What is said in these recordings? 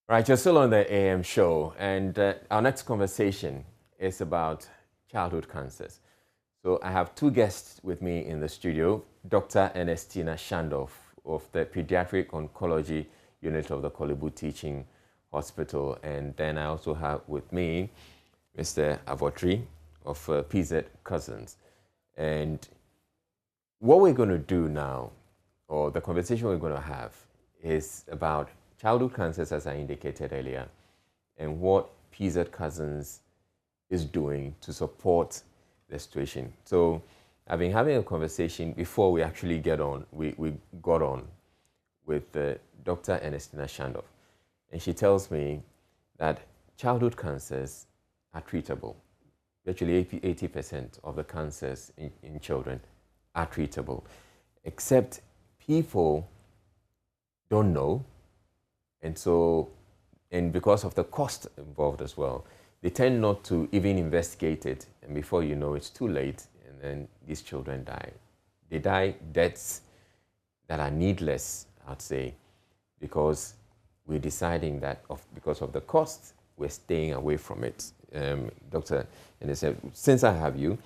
Right, you're still on the AM show, and our next conversation is about childhood cancers. So I have two guests with me in the studio, Dr. Ernestina Shandorf of the Pediatric Oncology Unit of the Curable Teaching Hospital, and then I also have with me Mr. Avotri of PZ Cousins. And what we're going to do now, or the conversation we're going to have, is about childhood cancers, as I indicated earlier, and what PZ Cousins is doing to support the situation. So I've been having a conversation before we actually get on. We got on with Dr. Ernestina Shandorf, and she tells me that childhood cancers are treatable. Virtually 80% of the cancers in children are treatable, except people don't know. And because of the cost involved as well, they tend not to even investigate it. And before you know, it's too late. And then these children die. They die deaths that are needless, I'd say, because we're deciding that because of the cost, we're staying away from it. Dr. Ernestina, since I have you,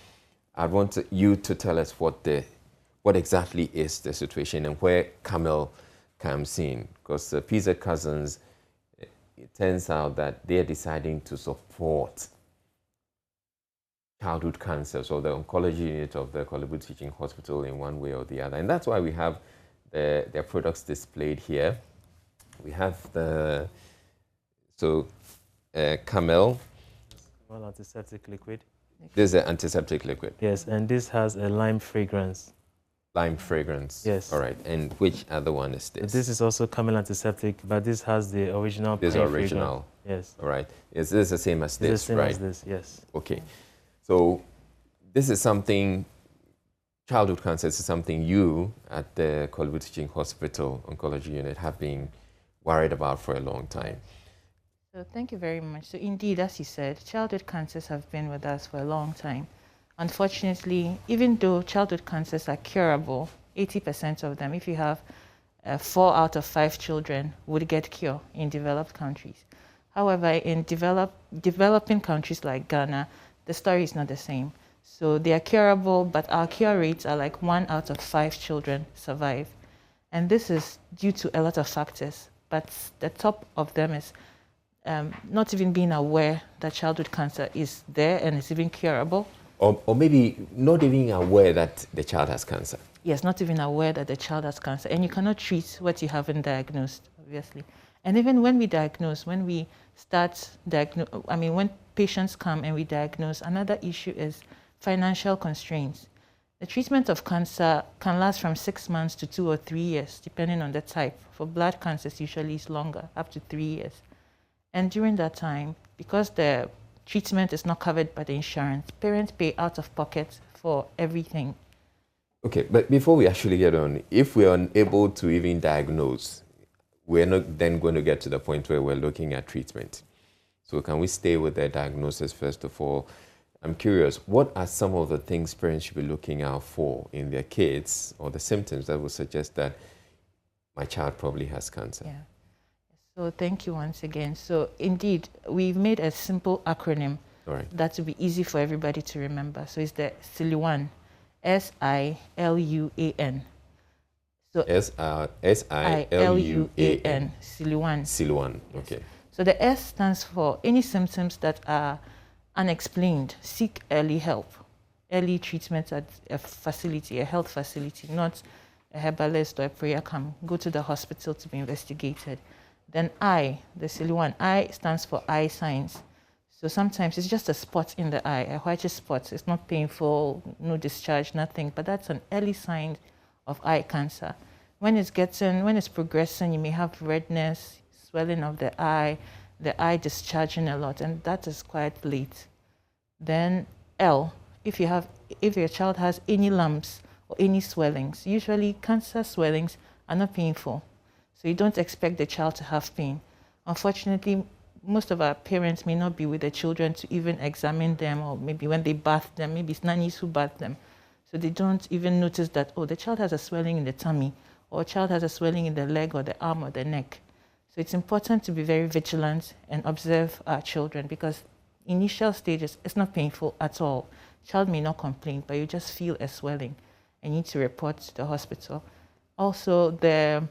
I want you to tell us what exactly is the situation and where Camel comes in, because PZ Cousins, it turns out that they're deciding to support childhood cancers, or the oncology unit of the Curable Teaching Hospital in one way or the other. And that's why we have their products displayed here. We have Camel Antiseptic liquid. This is an antiseptic liquid. Yes, and this has a lime fragrance. Lime fragrance. Yes. All right. And which other one is this? This is also Camel Antiseptic, but this has the original. This is original. Fragrance. Yes. All right. Is this the same as this? It's the same right? as this. Yes. Okay. So this is something. Childhood cancer is something you at the Curable Teaching Hospital Oncology Unit have been worried about for a long time. So thank you very much. So indeed, as you said, childhood cancers have been with us for a long time. Unfortunately, even though childhood cancers are curable, 80% of them, if you have 4 out of 5 children, would get cure in developed countries. However, in developing countries like Ghana, the story is not the same. So they are curable, but our cure rates are like 1 out of 5 children survive. And this is due to a lot of factors, but the top of them is not even being aware that childhood cancer is there and is even curable. Or maybe not even aware that the child has cancer. Yes, not even aware that the child has cancer. And you cannot treat what you haven't diagnosed, obviously. And even when we diagnose, when we start when patients come and we diagnose, another issue is financial constraints. The treatment of cancer can last from 6 months to 2 or 3 years, depending on the type. For blood cancers, usually it's longer, up to 3 years. And during that time, because the treatment is not covered by the insurance, parents pay out of pocket for everything. Okay, but before we actually get on, if we're unable to even diagnose, we're not then going to get to the point where we're looking at treatment. So can we stay with the diagnosis first of all? I'm curious, what are some of the things parents should be looking out for in their kids, or the symptoms that would suggest that my child probably has cancer? Yeah. So thank you once again. So indeed, we've made a simple acronym that will be easy for everybody to remember. So it's the SILUAN, SILUAN. So SILUAN, SILUAN. SILUAN, okay. Yes. So the S stands for any symptoms that are unexplained. Seek early help, early treatment at a facility, a health facility, not a herbalist or a prayer camp. Go to the hospital to be investigated. Then I, the SILUAN, I stands for eye signs. So sometimes it's just a spot in the eye, a whitish spot. It's not painful, no discharge, nothing, but that's an early sign of eye cancer. When it's progressing, you may have redness, swelling of the eye discharging a lot, and that is quite late. Then L, if your child has any lumps or any swellings, usually cancer swellings are not painful. So you don't expect the child to have pain. Unfortunately, most of our parents may not be with the children to even examine them, or maybe when they bath them, maybe it's nannies who bath them. So they don't even notice that, oh, the child has a swelling in the tummy, or a child has a swelling in the leg or the arm or the neck. So it's important to be very vigilant and observe our children, because initial stages, it's not painful at all. Child may not complain, but you just feel a swelling and need to report to the hospital. Also, the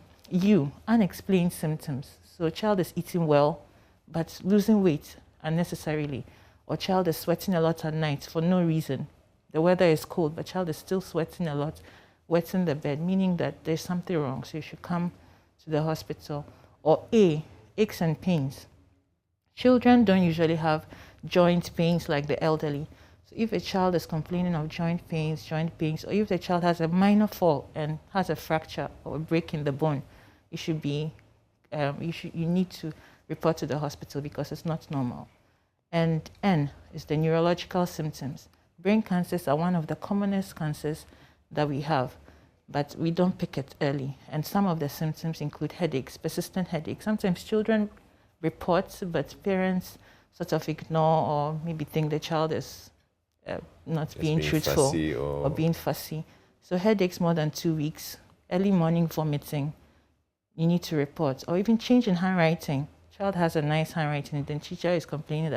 unexplained symptoms. So child is eating well, but losing weight unnecessarily, or child is sweating a lot at night for no reason. The weather is cold, but child is still sweating a lot, wetting the bed, meaning that there's something wrong. So you should come to the hospital. Or aches and pains. Children don't usually have joint pains like the elderly. So if a child is complaining of joint pains, or if the child has a minor fall and has a fracture or a break in the bone, it should be, you need to report to the hospital, because it's not normal. And N is the neurological symptoms. Brain cancers are one of the commonest cancers that we have, but we don't pick it early. And some of the symptoms include headaches, persistent headaches. Sometimes children report, but parents sort of ignore or maybe think the child is not being truthful or being fussy. So headaches more than 2 weeks, early morning vomiting, you need to report. Or even change in handwriting. Child has a nice handwriting, and then teacher is complaining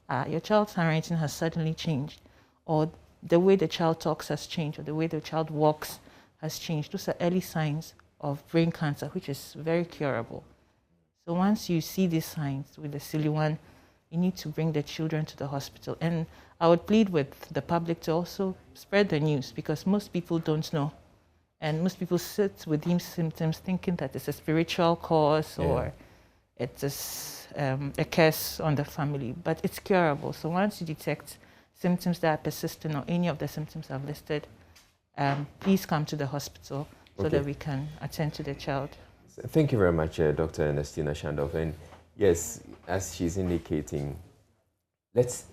that your child's handwriting has suddenly changed, or the way the child talks has changed, or the way the child walks has changed. Those are early signs of brain cancer, which is very curable. So once you see these signs with the silly one, you need to bring the children to the hospital. And I would plead with the public to also spread the news, because most people don't know. And most people sit with these symptoms thinking that it's a spiritual cause or it's a curse on the family, but it's curable. So once you detect symptoms that are persistent, or any of the symptoms I've listed, please come to the hospital so that we can attend to the child. Thank you very much, Dr. Ernestina Shandorf. And yes, as she's indicating, let's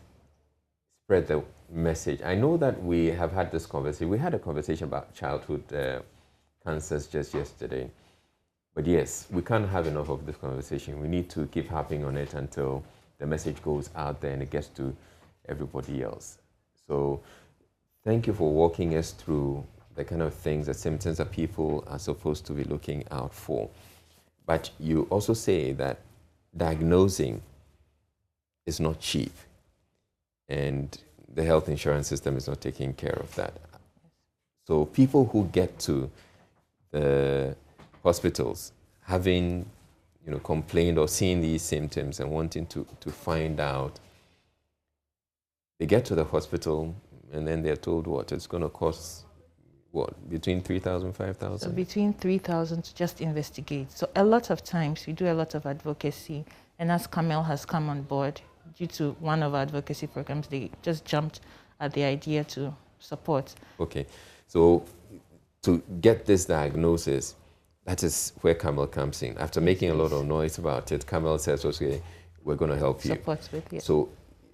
spread the message. I know that we have had this conversation. We had a conversation about childhood cancers just yesterday. But yes, we can't have enough of this conversation. We need to keep harping on it until the message goes out there and it gets to everybody else. So thank you for walking us through the kind of things, the symptoms that people are supposed to be looking out for. But you also say that diagnosing is not cheap, and the health insurance system is not taking care of that. So people who get to the hospitals having complained or seen these symptoms and wanting to find out, they get to the hospital and then they're told what? It's going to cost what? Between 3,000, 5,000? So between 3,000 to just investigate. So a lot of times we do a lot of advocacy, and as Camel has come on board, due to one of our advocacy programs, they just jumped at the idea to support. Okay, so to get this diagnosis, that is where Camel comes in. After making a lot of noise about it, Camel says, okay, we're going to help you. Support with, yeah. So,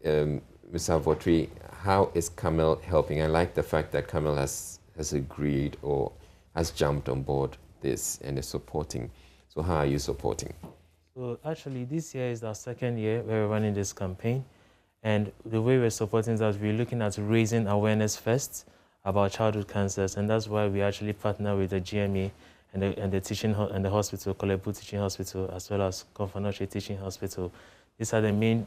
Mr. Avotri, how is Camel helping? I like the fact that Camel has agreed or has jumped on board this and is supporting. So how are you supporting? So actually, this year is our second year where we're running this campaign. And the way we're supporting is that we're looking at raising awareness first about childhood cancers. And that's why we actually partner with the GMA and the teaching and the hospital, Curable Teaching Hospital, as well as Confanoche Teaching Hospital. These are the main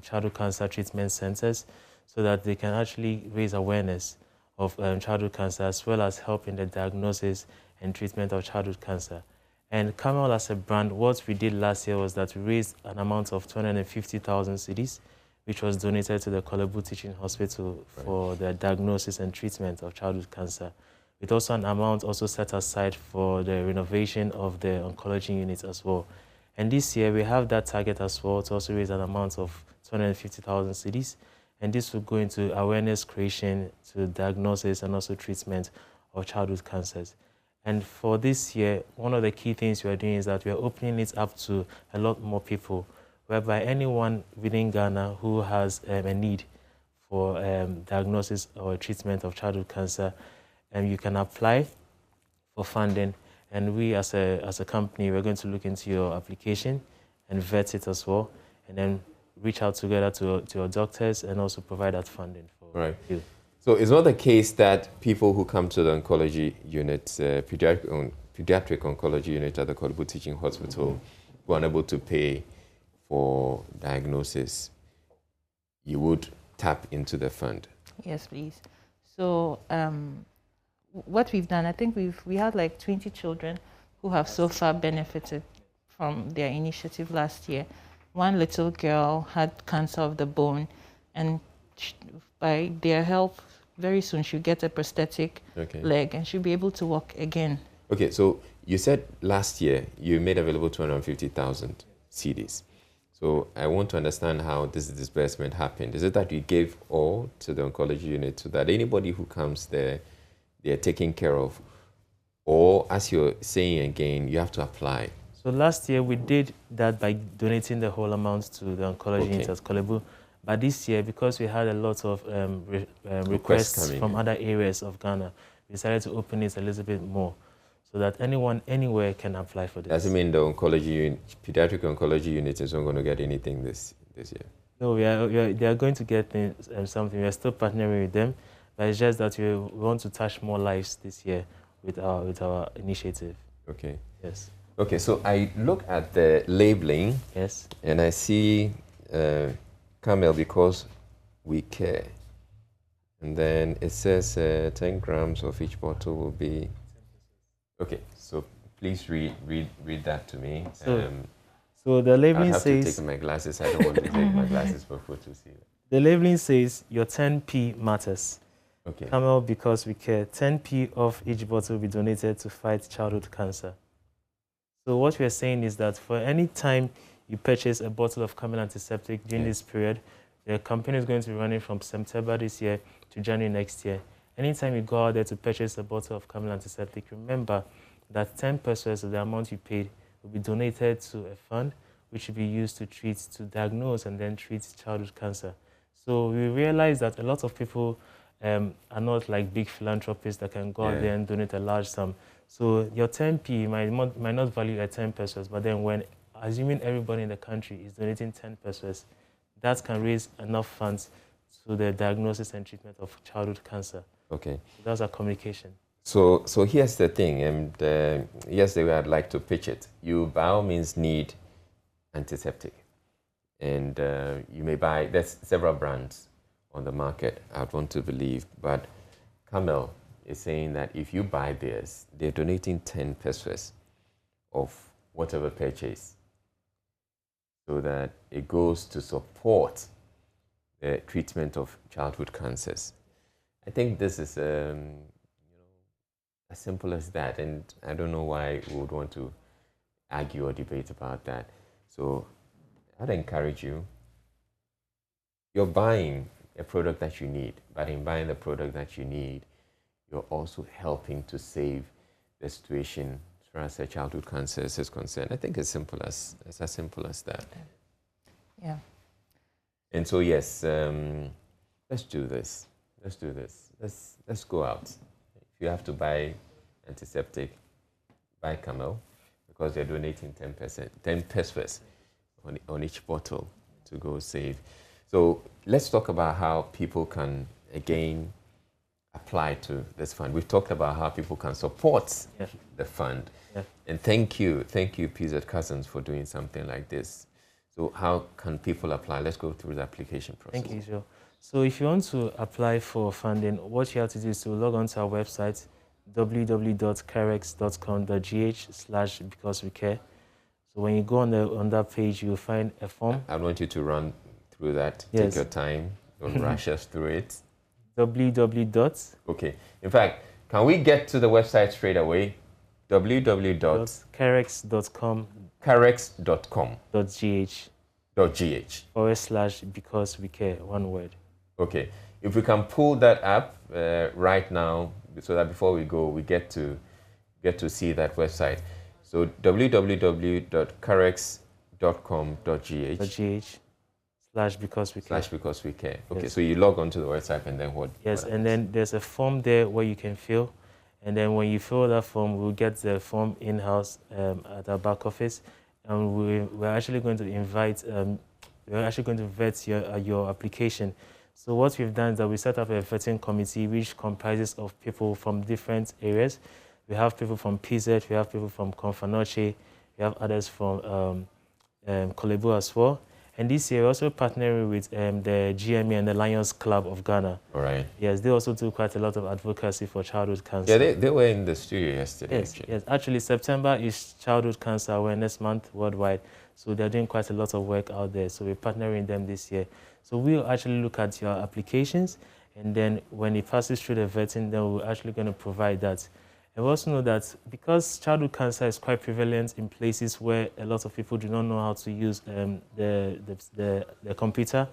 childhood cancer treatment centers, so that they can actually raise awareness of childhood cancer, as well as help in the diagnosis and treatment of childhood cancer. And Camel as a brand, what we did last year was that we raised an amount of 250,000 cedis, which was donated to the Curable Teaching Hospital for the diagnosis and treatment of childhood cancer. With also an amount also set aside for the renovation of the oncology unit as well. And this year we have that target as well to also raise an amount of 250,000 cedis. And this will go into awareness creation, to diagnosis and also treatment of childhood cancers. And for this year, one of the key things we are doing is that we are opening it up to a lot more people, whereby anyone within Ghana who has a need for diagnosis or treatment of childhood cancer, you can apply for funding. And we as a company, we're going to look into your application and vet it as well, and then reach out together to your doctors and also provide that funding for you. So it's not the case that people who come to the oncology unit, pediatric oncology unit at the Curable Teaching Hospital, who are unable to pay for diagnosis, you would tap into the fund? Yes, please. So what we've done, I think we had like 20 children who have so far benefited from their initiative last year. One little girl had cancer of the bone, and by their help, very soon she'll get a prosthetic leg and she'll be able to walk again. Okay, so you said last year you made available 250,000 CDs. So I want to understand how this disbursement happened. Is it that you gave all to the oncology unit so that anybody who comes there, they're taken care of? Or, as you're saying again, you have to apply? So last year we did that by donating the whole amount to the oncology unit at Curable. But this year, because we had a lot of requests from other areas of Ghana, we decided to open it a little bit more so that anyone, anywhere can apply for this. Does it mean the pediatric oncology unit is not going to get anything this year? No, they are going to get something. We are still partnering with them, but it's just that we want to touch more lives this year with our initiative. Okay. Yes. Okay, so I look at the labeling. Yes. And I see Camel because we care. And then it says 10 grams of each bottle will be... Okay, so please read that to me. So the labeling I'll have says... to take my glasses. I don't want to take my glasses before to see it. The labeling says your 10p matters. Okay. Camel because we care. 10p of each bottle will be donated to fight childhood cancer. So what we are saying is that for any time you purchase a bottle of Camel Antiseptic during this period, the campaign is going to be running from September this year to January next year. Anytime you go out there to purchase a bottle of Camel Antiseptic, remember that 10% of the amount you paid will be donated to a fund which will be used to diagnose and then treat childhood cancer. So we realize that a lot of people are not like big philanthropists that can go out there and donate a large sum. So your 10p might not value at 10%, but then when assuming everybody in the country is donating 10%, that can raise enough funds to the diagnosis and treatment of childhood cancer. Okay. So that's our communication. So here's the thing, and here's the way I'd like to pitch it. You by all means need antiseptic, and you may buy. There's several brands on the market, I'd want to believe, but Camel is saying that if you buy this, they're donating 10% of whatever purchase, so that it goes to support the treatment of childhood cancers. I think this is as simple as that, and I don't know why we would want to argue or debate about that. So I'd encourage you. You're buying a product that you need, but in buying the product that you need, you're also helping to save the situation as far as childhood cancer is concerned. I think it's as simple as that. Yeah. And so yes, let's do this. Let's go out. If you have to buy antiseptic, buy Camel, because they're donating 10% on each bottle to go save. So let's talk about how people can again apply to this fund. We've talked about how people can support the fund. Yeah. And thank you PZ Cousins for doing something like this. So how can people apply? Let's go through the application process. Thank you, Joe. So if you want to apply for funding, what you have to do is to log on to our website, www.carex.com.gh/becausewecare. So when you go on that page, you'll find a form. I want you to run through that. Yes. Take your time. Don't rush us through it. Okay. In fact, can we get to the website straight away? www.carex.com.gh/becausewecare, one word. Okay. If we can pull that up right now, so that before we go, we get to see that website. So www.carex.com.gh/becausewecare. Okay, yes. So you log onto the website and then what? Yes, and then there's a form there where you can fill. And then when you fill that form, we'll get the form in-house at our back office. And we're actually going to vet your application. So what we've done is that we set up a vetting committee which comprises of people from different areas. We have people from PZ, we have people from Confanoche, we have others from Curable as well. And this year, we're also partnering with the GMA and the Lions Club of Ghana. All right. Yes, they also do quite a lot of advocacy for childhood cancer. Yeah, they were in the studio yesterday. Yes, actually. Yes. Actually, September is Childhood Cancer Awareness Month worldwide. So they're doing quite a lot of work out there. So we're partnering them this year. So we'll actually look at your applications, and then when it passes through the vetting, then we're actually going to provide that. And we also know that because childhood cancer is quite prevalent in places where a lot of people do not know how to use the computer,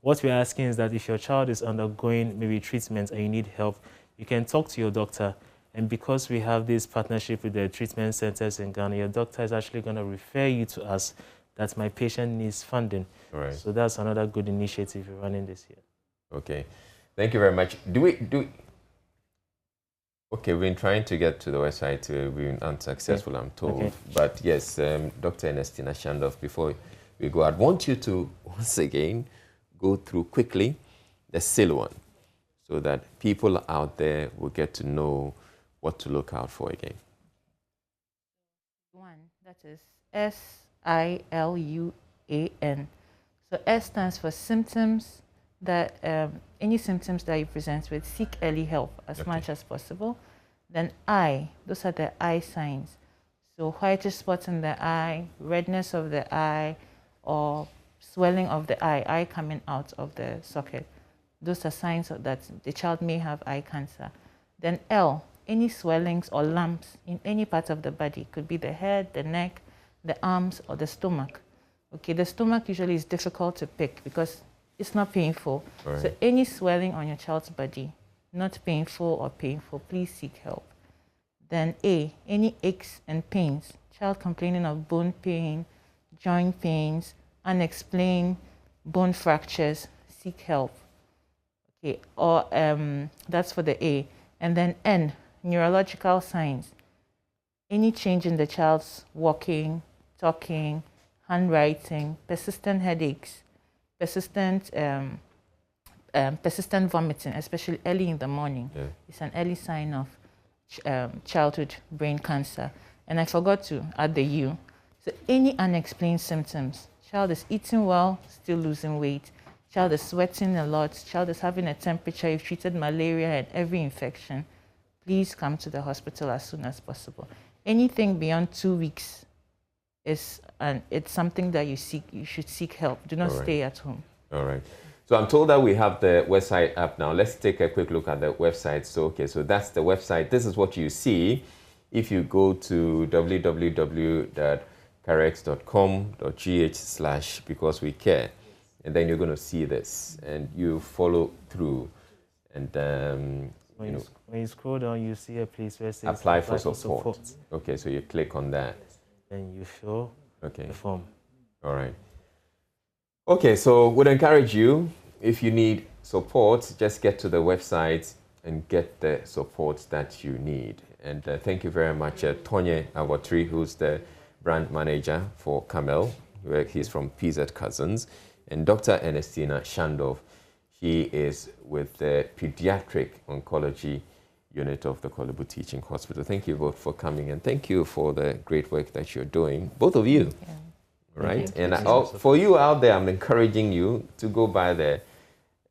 what we're asking is that if your child is undergoing maybe treatment and you need help, you can talk to your doctor. And because we have this partnership with the treatment centers in Ghana, your doctor is actually going to refer you to us that my patient needs funding. Right. So that's another good initiative we're running this year. Okay. Thank you very much. Okay, we've been trying to get to the website. We've been unsuccessful, I'm told. Okay. But yes, Dr. Ernestina Shandorf, before we go, I'd want you to, once again, go through quickly the SIL one so that people out there will get to know what to look out for again. One, that is SILUAN. So S stands for symptoms that any symptoms that you present with, seek early help as much as possible. Then I, those are the eye signs. So whitish spots in the eye, redness of the eye, or swelling of the eye coming out of the socket. Those are signs that the child may have eye cancer. Then L, any swellings or lumps in any part of the body. Could be the head, the neck, the arms, or the stomach. Okay, the stomach usually is difficult to pick because it's not painful. Right. So any swelling on your child's body, not painful or painful, please seek help. Then A, any aches and pains. Child complaining of bone pain, joint pains, unexplained bone fractures, seek help. Okay, or that's for the A. And then N, neurological signs. Any change in the child's walking, talking, handwriting, persistent headaches, persistent vomiting, especially early in the morning. Yeah. It's an early sign of childhood brain cancer. And I forgot to add the U. So any unexplained symptoms. Child is eating well, still losing weight. Child is sweating a lot. Child is having a temperature. You've treated malaria and every infection. Please come to the hospital as soon as possible. Anything beyond 2 weeks it's something that you should seek help. Do not stay at home. All right. So I'm told that we have the website up now. Let's take a quick look at the website. So that's the website. This is what you see if you go to www.carex.com.gh/because-we-care, and then you're going to see this, and you follow through, and when you scroll down, you see a place where it says apply for support. Okay, so you click on that. Then you fill the form. All right. Okay, so would encourage you, if you need support, just get to the website and get the support that you need. And thank you very much, Tonye Awatri, who's the brand manager for Camel. He's from PZ Cousins. And Dr. Ernestina Shandorf, he is with the Pediatric Oncology Unit of the Curable Teaching Hospital. Thank you both for coming, and thank you for the great work that you're doing, both of you. Yeah. Right? And for you out there, I'm encouraging you to go buy the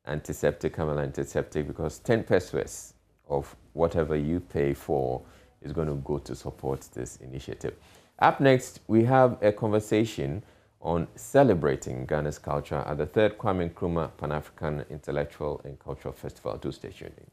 antiseptic, Camel Antiseptic, because 10 pesos of whatever you pay for is going to go to support this initiative. Up next, we have a conversation on celebrating Ghana's culture at the 3rd Kwame Nkrumah Pan-African Intellectual and Cultural Festival. Do stay tuned in.